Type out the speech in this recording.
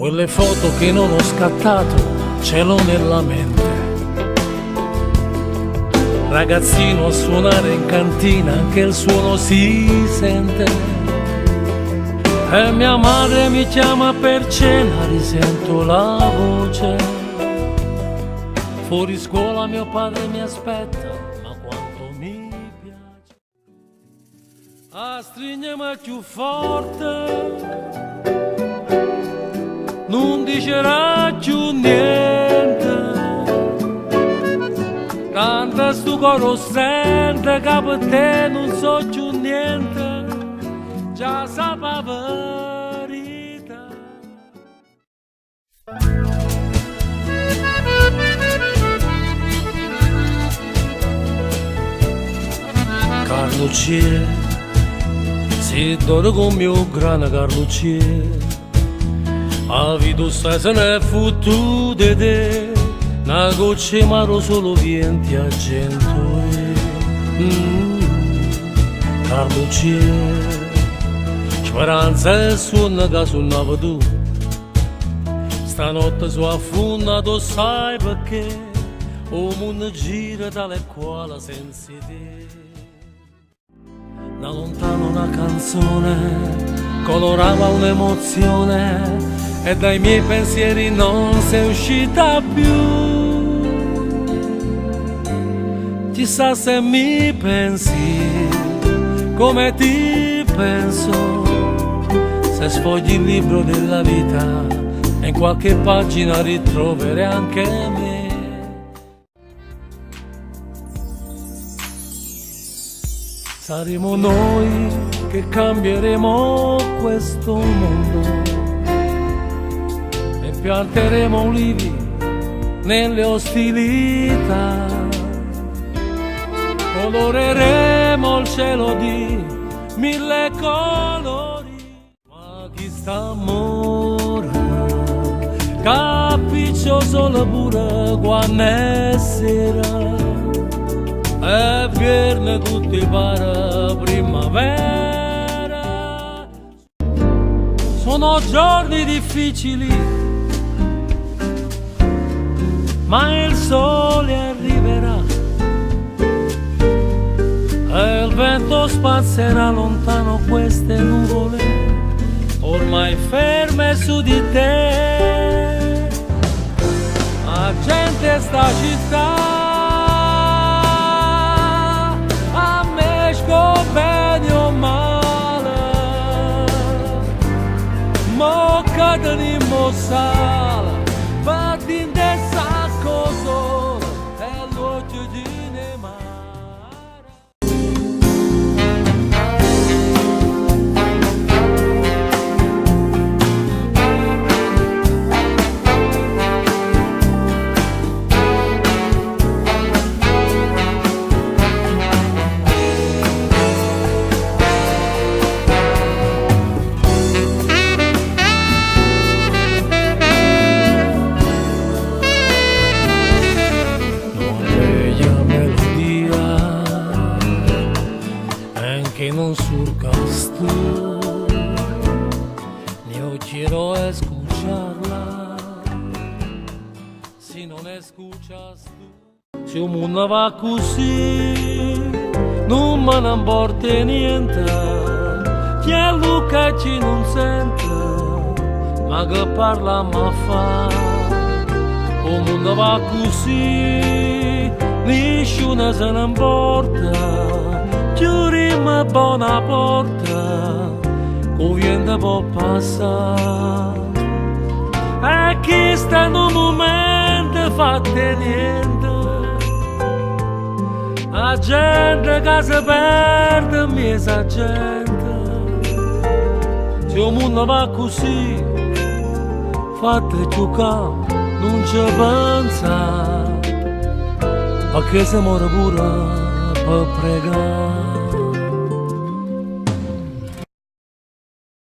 Quelle foto che non ho scattato ce l'ho nella mente. Ragazzino a suonare in cantina, anche il suono si sente. E mia madre mi chiama per cena, risento la voce. Fuori scuola mio padre mi aspetta, ma quanto mi piace. A stringermi più forte, non dicerà più niente. Canta sto coro sente che per te non so più niente, già sa la verità. Carlo c'è, si dore con mio grana Carlo c'è. A vita stai se ne è fottuta di te, una goccia maro solo vienti a cento. Carlo c'è, speranza e sonno che suonava tu. Stanotte su affondato sai perché, o mondo gira dalle quali senza te. Da lontano una canzone colorava un'emozione e dai miei pensieri non sei uscita più. Chissà se mi pensi come ti penso, se sfogli il libro della vita e in qualche pagina ritroverai anche me. Saremo noi che cambieremo questo mondo e pianteremo ulivi nelle ostilità, coloreremo il cielo di mille colori. Ma chi sta amore capisce solo pure quando è sera e viene tutti pare primavera. Sono giorni difficili, ma il sole arriverà e il vento spazzerà lontano queste nuvole ormai ferme su di te. La gente sta città bene o male, mo cadremo sala, batti in sacco solo e l'occhio di nemare. Que no surcas tú, yo quiero escucharla, si non escuchas tú. Se un mondo va così, non me ne importa niente, chi è Luca ci non sente, ma che parla ma fa. Un mondo va così, nessuno se ne importa, chiudimi buona porta, che vento può passare. E chi sta in un momento fatte niente, la gente che si perde, miesa gente. Se il mondo va così, fate giocare, non ci pensa, perché se muore pure per pregare.